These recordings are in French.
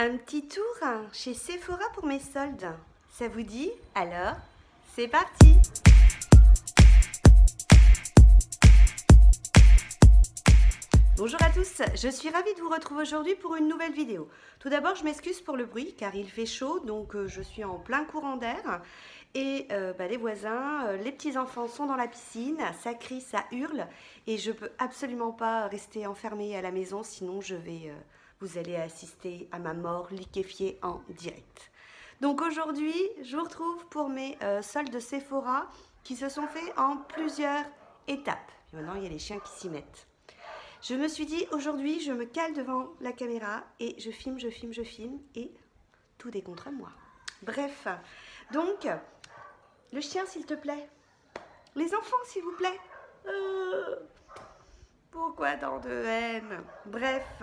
Un petit tour chez Sephora pour mes soldes. Ça vous dit? Alors, c'est parti! Bonjour à tous, je suis ravie de vous retrouver aujourd'hui pour une nouvelle vidéo. Tout d'abord, je m'excuse pour le bruit car il fait chaud, donc je suis en plein courant d'air. Et les voisins, les petits-enfants sont dans la piscine, ça crie, ça hurle. Et je ne peux absolument pas rester enfermée à la maison, sinon vous allez assister à ma mort liquéfiée en direct. Donc aujourd'hui, je vous retrouve pour mes soldes Sephora qui se sont faits en plusieurs étapes. Et maintenant, il y a les chiens qui s'y mettent. Je me suis dit, aujourd'hui, je me cale devant la caméra et je filme et tout est contre moi. Bref, donc, le chien, s'il te plaît. Les enfants, s'il vous plaît. Pourquoi tant de haine? Bref,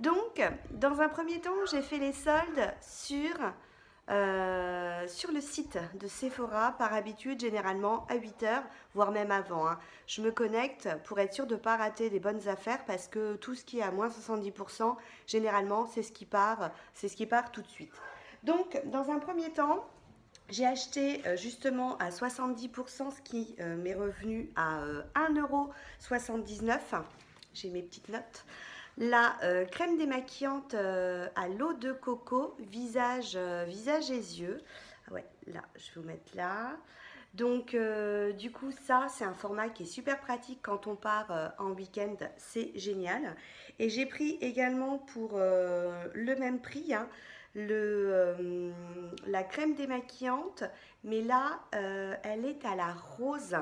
donc, dans un premier temps, j'ai fait les soldes sur le site de Sephora, par habitude, généralement à 8 h, voire même avant. Je me connecte pour être sûre de ne pas rater des bonnes affaires parce que tout ce qui est à moins 70%, généralement, c'est ce qui part tout de suite. Donc, dans un premier temps, j'ai acheté justement à 70%, ce qui m'est revenu à 1,79 €. J'ai mes petites notes. La crème démaquillante à l'eau de coco, visage et yeux. Ah ouais, là, je vais vous mettre là. Donc, du coup, ça, c'est un format qui est super pratique quand on part en week-end. C'est génial. Et j'ai pris également pour le même prix, la crème démaquillante. Mais là, elle est à la rose.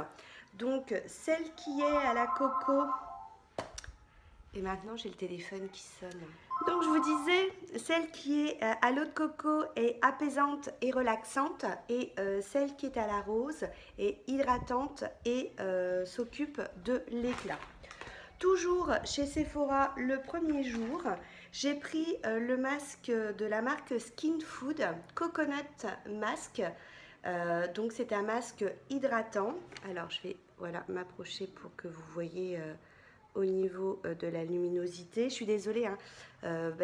Donc, celle qui est à la coco... Et maintenant, j'ai le téléphone qui sonne. Donc, je vous disais, celle qui est à l'eau de coco est apaisante et relaxante. Et celle qui est à la rose est hydratante et s'occupe de l'éclat. Toujours chez Sephora, le premier jour, j'ai pris le masque de la marque Skin Food, Coconut Mask. Donc, c'est un masque hydratant. Alors, je vais m'approcher pour que vous voyez... au niveau de la luminosité. Je suis désolée,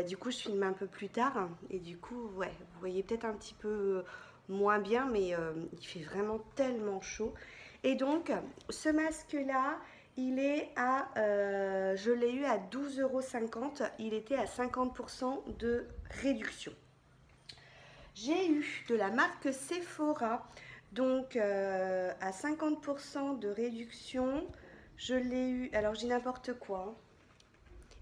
du coup je filme un peu plus tard et du coup ouais, vous voyez peut-être un petit peu moins bien, mais il fait vraiment tellement chaud. Et donc ce masque là, il est à je l'ai eu à 12,50 €, il était à 50% de réduction. J'ai eu de la marque Sephora, donc à 50% de réduction. Je l'ai eu, alors j'ai n'importe quoi,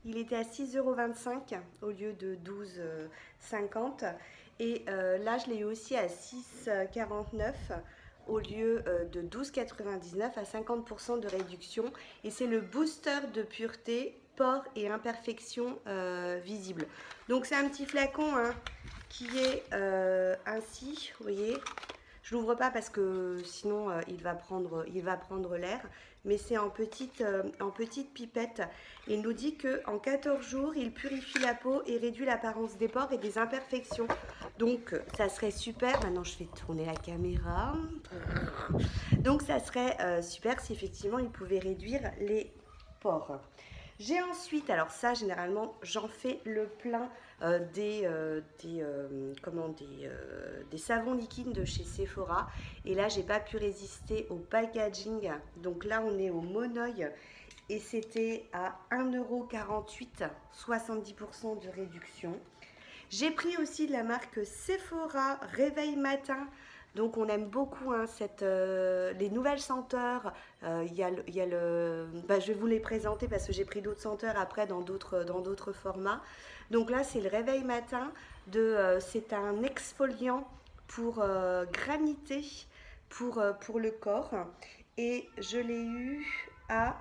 il était à 6,25 € au lieu de 12,50 €. Et là, je l'ai eu aussi à 6,49 € au lieu de 12,99 € à 50% de réduction. Et c'est le booster de pureté, pores et imperfections visibles. Donc c'est un petit flacon qui est ainsi, vous voyez. Je l'ouvre pas parce que sinon il va prendre l'air, mais c'est en petite pipette. Il nous dit qu'en 14 jours, il purifie la peau et réduit l'apparence des pores et des imperfections. Donc ça serait super, maintenant je vais tourner la caméra. Donc ça serait super si effectivement il pouvait réduire les pores. J'ai ensuite, alors ça généralement j'en fais le plein des savons liquides de chez Sephora. Et là j'ai pas pu résister au packaging. Donc là on est au monoeil et c'était à 1,48 €, 70% de réduction. J'ai pris aussi de la marque Sephora Réveil Matin. Donc on aime beaucoup les nouvelles senteurs. Je vais vous les présenter parce que j'ai pris d'autres senteurs après dans d'autres formats. Donc là c'est le Réveil Matin. C'est un exfoliant pour granité pour le corps. Et je l'ai eu à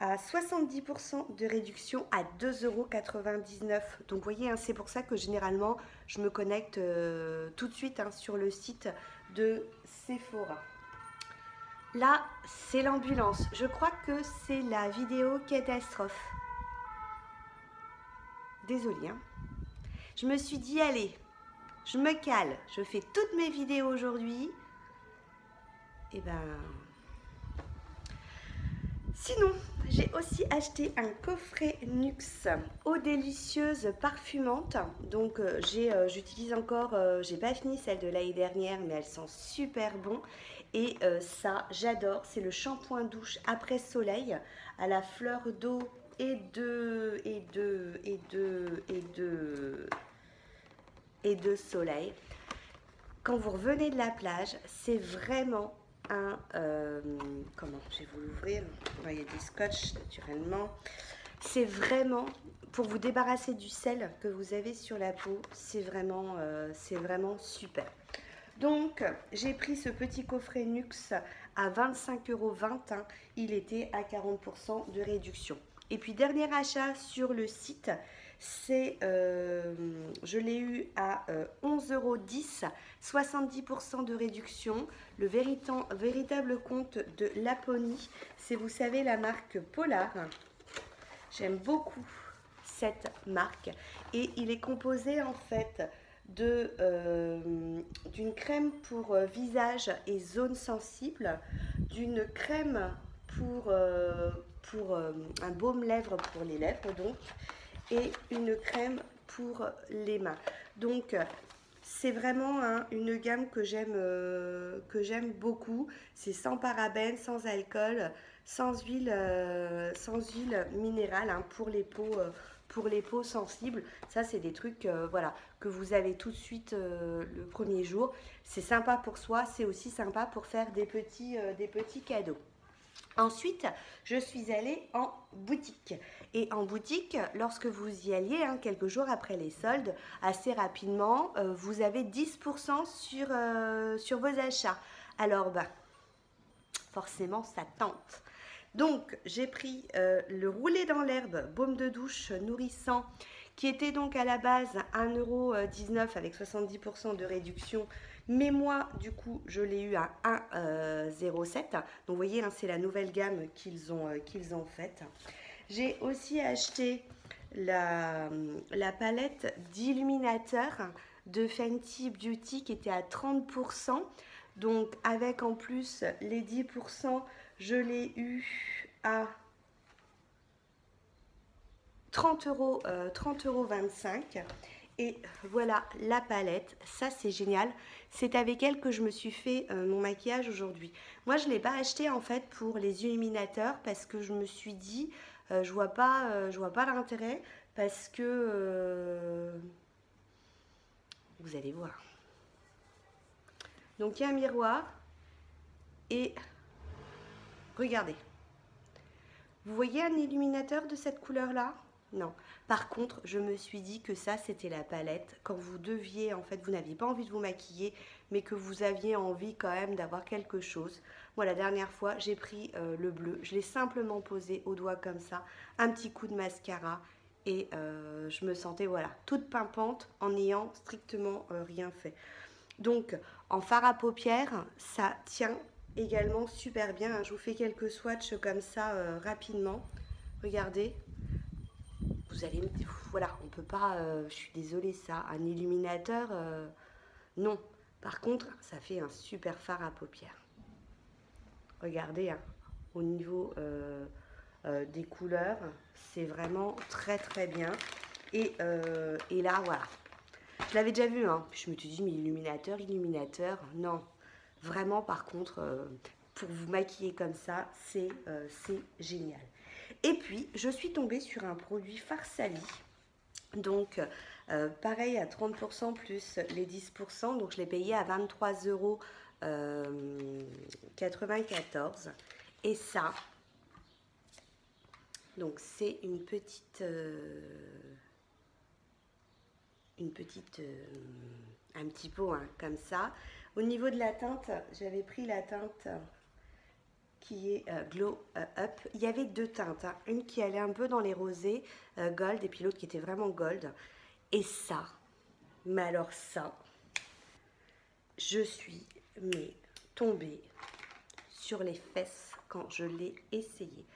70% de réduction à 2,99 €. Donc vous voyez, c'est pour ça que généralement je me connecte tout de suite sur le site de Sephora. Là c'est l'ambulance, je crois que c'est la vidéo catastrophe. Désolée. Je me suis dit allez, je me cale, je fais toutes mes vidéos aujourd'hui. Et sinon, J'ai aussi acheté un coffret Nuxe eau délicieuse parfumante. Donc j'utilise encore, j'ai pas fini celle de l'année dernière, mais elles sont super bon. Et ça, j'adore. C'est le shampoing douche après soleil à la fleur d'eau et de soleil. Quand vous revenez de la plage, c'est vraiment un... comment je vais vous l'ouvrir. Il y a des scotch naturellement. C'est vraiment pour vous débarrasser du sel que vous avez sur la peau. C'est vraiment super. Donc, j'ai pris ce petit coffret Nuxe à 25,20 €. Il était à 40% de réduction. Et puis, dernier achat sur le site, c'est, je l'ai eu à 11,10 €, 70% de réduction. Le véritable compte de Laponie, c'est, vous savez, la marque Polar. J'aime beaucoup cette marque et il est composé en fait d'une crème pour visage et zones sensibles, d'une crème pour un baume lèvres pour les lèvres donc, et une crème pour les mains. Donc c'est vraiment une gamme que j'aime beaucoup. C'est sans parabènes, sans alcool, sans huile minérale pour les peaux sensibles. Ça, c'est des trucs voilà, que vous avez tout de suite le premier jour. C'est sympa pour soi, c'est aussi sympa pour faire des petits cadeaux. Ensuite, je suis allée en boutique. Et en boutique, lorsque vous y alliez, quelques jours après les soldes, assez rapidement, vous avez 10% sur vos achats. Alors, forcément, ça tente. Donc, j'ai pris le roulé dans l'herbe, baume de douche nourrissant, qui était donc à la base 1,19 € avec 70% de réduction. Mais moi, du coup, je l'ai eu à 1,07 €. Donc, vous voyez, c'est la nouvelle gamme qu'ils ont faite. J'ai aussi acheté la palette d'illuminateurs de Fenty Beauty qui était à 30%. Donc, avec en plus les 10%, je l'ai eu à 30,25 €. Et voilà la palette, ça c'est génial. C'est avec elle que je me suis fait mon maquillage aujourd'hui. Moi je ne l'ai pas acheté en fait pour les illuminateurs parce que je me suis dit, je vois pas l'intérêt parce que vous allez voir. Donc il y a un miroir et regardez. Vous voyez un illuminateur de cette couleur-là? Non. Par contre, je me suis dit que ça, c'était la palette. Quand vous deviez, en fait, vous n'aviez pas envie de vous maquiller, mais que vous aviez envie quand même d'avoir quelque chose. Moi, la dernière fois, j'ai pris le bleu. Je l'ai simplement posé au doigt comme ça. Un petit coup de mascara. Et je me sentais, voilà, toute pimpante en n'ayant strictement rien fait. Donc, en fard à paupières, ça tient également super bien. Je vous fais quelques swatchs comme ça rapidement. Regardez. Vous allez me dire, voilà, on peut pas, je suis désolée, ça, un illuminateur, non. Par contre, ça fait un super fard à paupières. Regardez, au niveau des couleurs, c'est vraiment très très bien. Et là, voilà. Je l'avais déjà vu, puis je me suis dit, mais illuminateur, non. Vraiment, par contre, pour vous maquiller comme ça, c'est génial. Et puis, je suis tombée sur un produit Farsali. Donc, pareil, à 30% plus les 10%. Donc, je l'ai payé à 23,94 €. Et ça, donc c'est un petit pot comme ça. Au niveau de la teinte, j'avais pris la teinte qui est Glow Up. Il y avait deux teintes, une qui allait un peu dans les rosés gold et puis l'autre qui était vraiment gold. Et ça, mais alors ça, je suis tombée sur les fesses quand je l'ai essayé.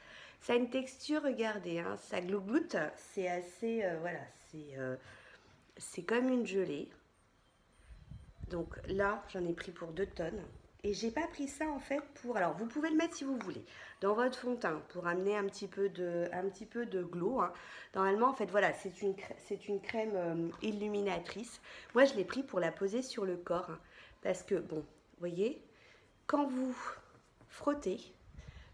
Ça a une texture, regardez, ça glougloute, c'est assez, voilà, c'est comme une gelée. Donc là, j'en ai pris pour 2 tonnes. Et j'ai pas pris ça en fait pour... Alors vous pouvez le mettre si vous voulez dans votre fond de teint pour amener un petit peu de glow. Hein. Normalement en fait voilà, c'est une crème illuminatrice. Moi je l'ai pris pour la poser sur le corps. Hein, parce que bon, vous voyez, quand vous frottez,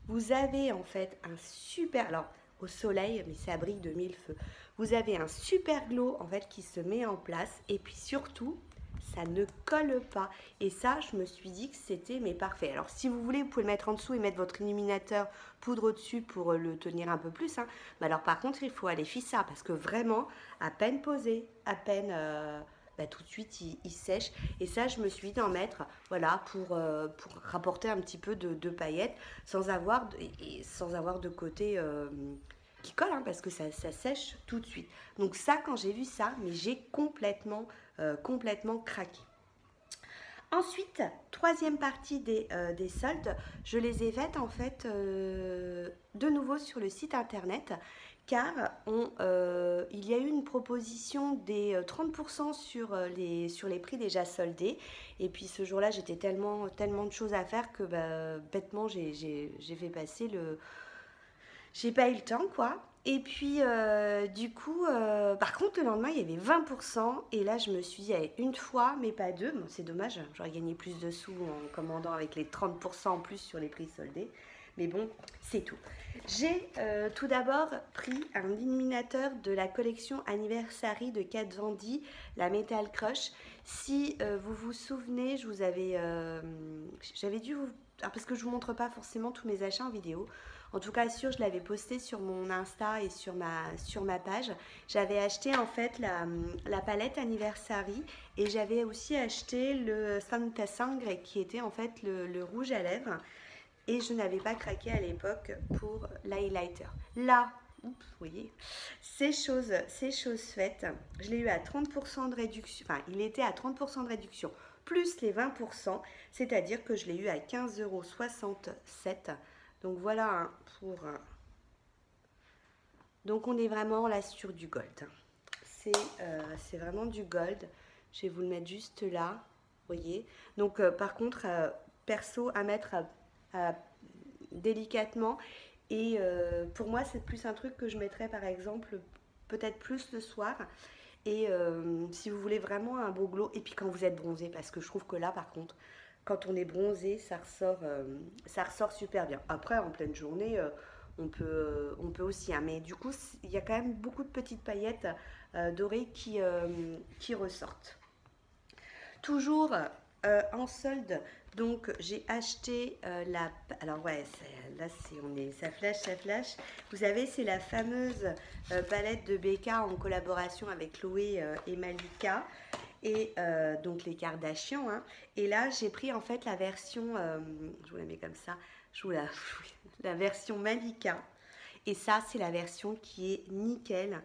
vous avez en fait un super... Alors au soleil, mais ça brille de mille feux. Vous avez un super glow en fait qui se met en place. Et puis surtout... ça ne colle pas. Et ça, je me suis dit que c'était mais parfait. Alors, si vous voulez, vous pouvez le mettre en dessous et mettre votre illuminateur poudre au-dessus pour le tenir un peu plus. Hein. Mais alors, par contre, il faut aller fissa parce que vraiment, à peine posé, à peine... tout de suite, il sèche. Et ça, je me suis dit d'en mettre, voilà, pour rapporter un petit peu de paillettes sans avoir de côté... qui colle, hein, parce que ça sèche tout de suite. Donc ça, quand j'ai vu ça, mais j'ai complètement craqué. Ensuite, troisième partie des soldes, je les ai faites en fait de nouveau sur le site internet car il y a eu une proposition des 30% sur les prix déjà soldés et puis ce jour-là j'étais tellement de choses à faire que bêtement j'ai fait passer le... J'ai pas eu le temps quoi. Et puis du coup, par contre le lendemain il y avait 20% et là je me suis dit allez, une fois mais pas deux. Bon, c'est dommage, j'aurais gagné plus de sous en commandant avec les 30% en plus sur les prix soldés. Mais bon, c'est tout. J'ai tout d'abord pris un illuminateur de la collection Anniversary de Kat Von D, la Metal Crush. Si vous vous souvenez, je vous avais... j'avais dû vous... Alors parce que je ne vous montre pas forcément tous mes achats en vidéo. En tout cas, je l'avais posté sur mon Insta et sur ma page. J'avais acheté en fait la palette Anniversary et j'avais aussi acheté le Santa Sangre qui était en fait le rouge à lèvres. Et je n'avais pas craqué à l'époque pour l'highlighter. Là, vous voyez, c'est chose faite. Je l'ai eu à 30% de réduction. Enfin, il était à 30% de réduction plus les 20%. C'est-à-dire que je l'ai eu à 15,67 €. Donc voilà hein, pour... Donc on est vraiment là sur du gold. C'est vraiment du gold. Je vais vous le mettre juste là. Vous voyez. Donc par contre, perso à mettre délicatement. Et pour moi, c'est plus un truc que je mettrais par exemple peut-être plus le soir. Et si vous voulez vraiment un beau glow. Et puis quand vous êtes bronzé. Parce que je trouve que là par contre... Quand on est bronzé, ça ressort super bien. Après, en pleine journée, on peut aussi. Hein, mais du coup, il y a quand même beaucoup de petites paillettes dorées qui ressortent. Toujours en solde, donc j'ai acheté la... Alors ouais, là, ça flash. Vous savez, c'est la fameuse palette de BK en collaboration avec Chloé et Malika. Et donc les Kardashians. Hein. Et là, j'ai pris en fait la version, je vous la mets comme ça, la version Malika. Et ça, c'est la version qui est nickel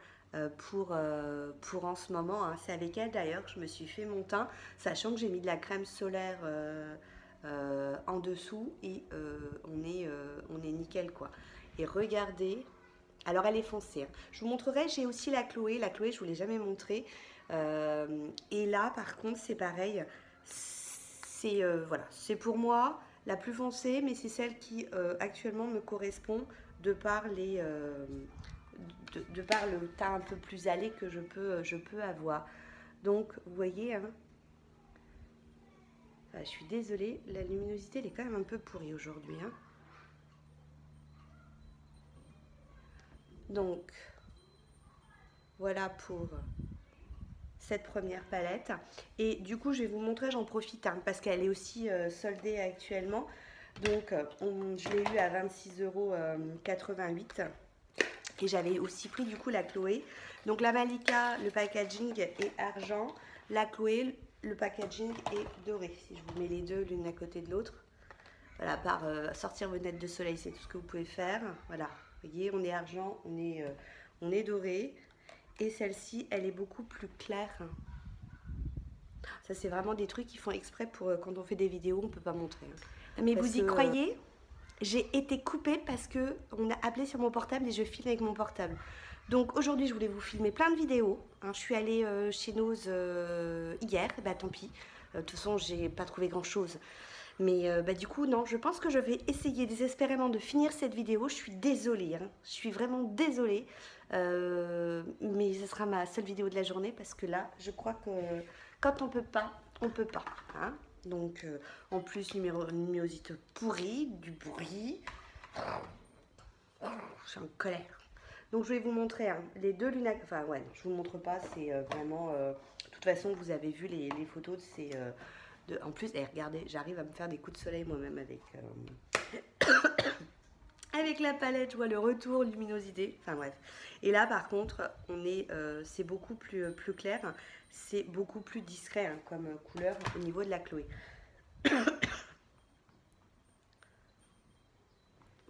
pour en ce moment. Hein. C'est avec elle d'ailleurs que je me suis fait mon teint, sachant que j'ai mis de la crème solaire en dessous et on est nickel quoi. Et regardez, alors elle est foncée. Hein. Je vous montrerai, j'ai aussi la Chloé. La Chloé, je ne vous l'ai jamais montrée. Et là par contre c'est pareil, c'est voilà, c'est pour moi la plus foncée mais c'est celle qui actuellement me correspond de par de par le teint un peu plus allé que je peux avoir. Donc vous voyez hein, je suis désolée, la luminosité elle est quand même un peu pourrie aujourd'hui hein. Donc voilà pour cette première palette et du coup je vais vous montrer, j'en profite hein, parce qu'elle est aussi soldée actuellement donc je l'ai eu à 26,88 € et j'avais aussi pris du coup la Chloé, donc la Malika le packaging est argent, la Chloé le packaging est doré. Si je vous mets les deux l'une à côté de l'autre, voilà, par sortir vos lunettes de soleil, c'est tout ce que vous pouvez faire. Voilà, vous voyez, on est argent, on est doré. Et celle-ci, elle est beaucoup plus claire. Ça, c'est vraiment des trucs qui font exprès pour quand on fait des vidéos, on ne peut pas montrer. Mais parce vous y croyez, j'ai été coupée parce qu'on a appelé sur mon portable et je filme avec mon portable. Donc aujourd'hui, je voulais vous filmer plein de vidéos. Hein, je suis allée chez Nose hier, bah tant pis. De toute façon, j'ai pas trouvé grand-chose. Mais du coup, non, je pense que je vais essayer désespérément de finir cette vidéo. Je suis désolée, hein. Je suis vraiment désolée. Mais ce sera ma seule vidéo de la journée parce que là, je crois que quand on peut pas, on peut pas. Hein. Donc, en plus, luminosité pourrie, du bruit. Je suis en colère. Donc, je vais vous montrer hein, les deux lunettes. Enfin, ouais, je vous montre pas. C'est vraiment. De toute façon, vous avez vu les photos. C'est. En plus, regardez, j'arrive à me faire des coups de soleil moi-même avec. Avec la palette, je vois le retour, luminosité, enfin bref. Et là, par contre, c'est beaucoup plus clair, c'est beaucoup plus discret hein, comme couleur au niveau de la Chloé.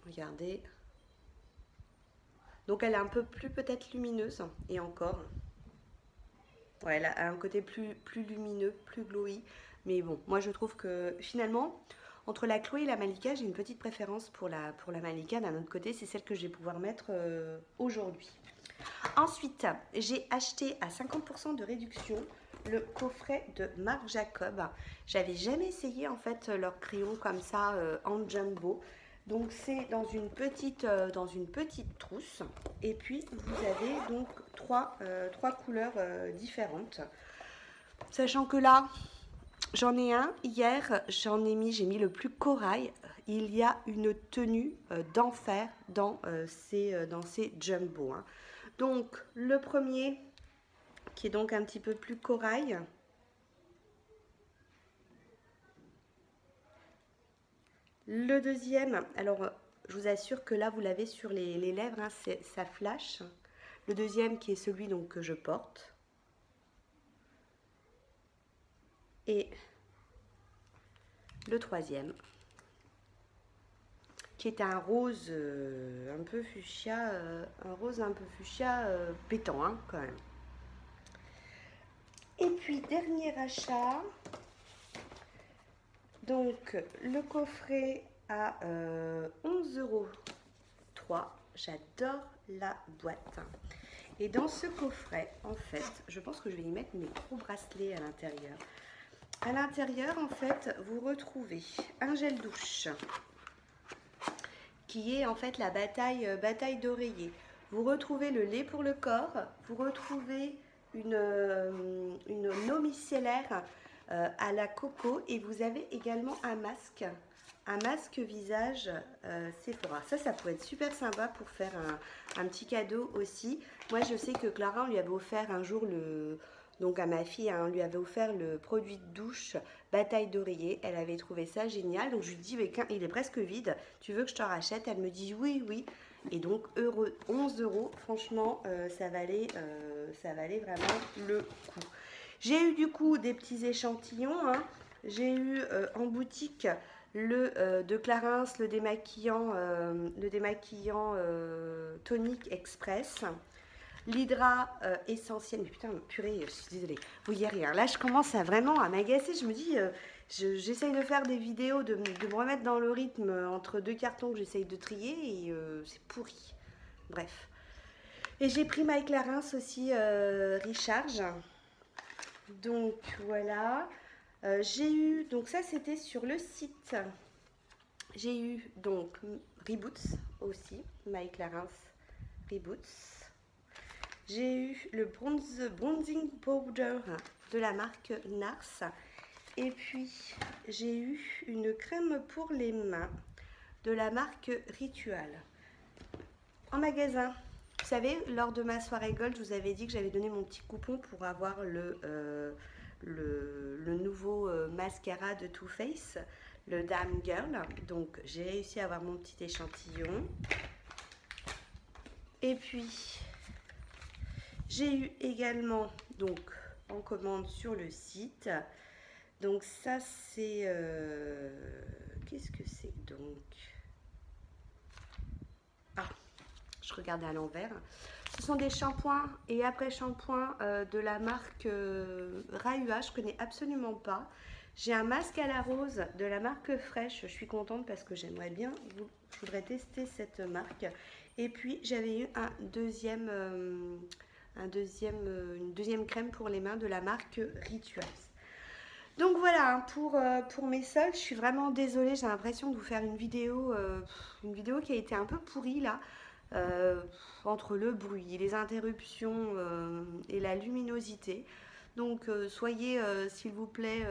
Regardez. Donc, elle est un peu plus peut-être lumineuse, et encore. Ouais, elle a un côté plus lumineux, plus glowy. Mais bon, moi je trouve que finalement, entre la Chloé et la Malika, j'ai une petite préférence pour la Malika. D'un autre côté, c'est celle que je vais pouvoir mettre aujourd'hui. Ensuite, j'ai acheté à 50% de réduction le coffret de Marc Jacob. J'avais jamais essayé en fait leur crayon comme ça en jumbo. Donc c'est dans une petite trousse. Et puis vous avez donc trois couleurs différentes. Sachant que là, j'en ai un hier, j'ai mis le plus corail. Il y a une tenue d'enfer dans ces jumbo. Hein. Donc le premier qui est donc un petit peu plus corail. Le deuxième, alors je vous assure que là vous l'avez sur les lèvres, hein, ça flash. Le deuxième qui est celui donc, que je porte. Et le troisième qui est un rose un peu fuchsia, pétant hein, quand même. Et puis dernier achat, donc le coffret à 11,03 €. J'adore la boîte. Et dans ce coffret, en fait, je pense que je vais y mettre mes gros bracelets à l'intérieur. À l'intérieur, en fait, vous retrouvez un gel douche qui est en fait la bataille d'oreiller. Vous retrouvez le lait pour le corps, vous retrouvez une eau micellaire à la coco et vous avez également un masque visage Sephora. Ça pourrait être super sympa pour faire un petit cadeau aussi. Moi, je sais que Clara, on lui avait offert un jour donc à ma fille, hein, on lui avait offert le produit de douche bataille d'oreiller. Elle avait trouvé ça génial. Donc je lui dis, il est presque vide. Tu veux que je te rachète? Elle me dit oui, oui. Et donc 11 €, franchement, ça valait vraiment le coup. J'ai eu du coup des petits échantillons. Hein. J'ai eu en boutique de Clarins, le démaquillant tonique express. L'hydra essentiel, mais putain, purée, je suis désolée, vous y rien. Là, je commence vraiment à m'agacer. Je me dis, j'essaye de faire des vidéos, de me remettre dans le rythme entre deux cartons que j'essaye de trier et c'est pourri. Bref. Et j'ai pris My Clarins aussi, Recharge. Donc voilà. J'ai eu, donc ça c'était sur le site. J'ai eu donc Reboots aussi, My Clarins Reboots. J'ai eu le bronzing powder de la marque Nars. Et puis, j'ai eu une crème pour les mains de la marque Ritual. En magasin, vous savez, lors de ma soirée Gold, je vous avais dit que j'avais donné mon petit coupon pour avoir le nouveau mascara de Too Faced, le Damn Girl. Donc, j'ai réussi à avoir mon petit échantillon. Et puis... j'ai eu également, donc, en commande sur le site. Donc ça, c'est... qu'est-ce que c'est donc? Ah, je regardais à l'envers. Ce sont des shampoings et après-shampoings de la marque Rahua. Je ne connais absolument pas. J'ai un masque à la rose de la marque Fresh. Je suis contente parce que j'aimerais bien... je voudrais tester cette marque. Et puis, j'avais eu une deuxième crème pour les mains de la marque Rituals. Donc voilà, hein, pour mes soldes, je suis vraiment désolée, j'ai l'impression de vous faire une vidéo qui a été un peu pourrie là, euh, entre le bruit, les interruptions et la luminosité. Donc soyez s'il vous plaît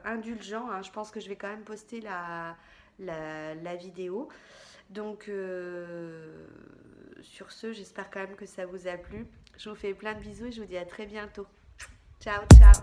indulgents, hein. Je pense que je vais quand même poster la vidéo. Donc sur ce, j'espère quand même que ça vous a plu. Je vous fais plein de bisous et je vous dis à très bientôt. Ciao, ciao.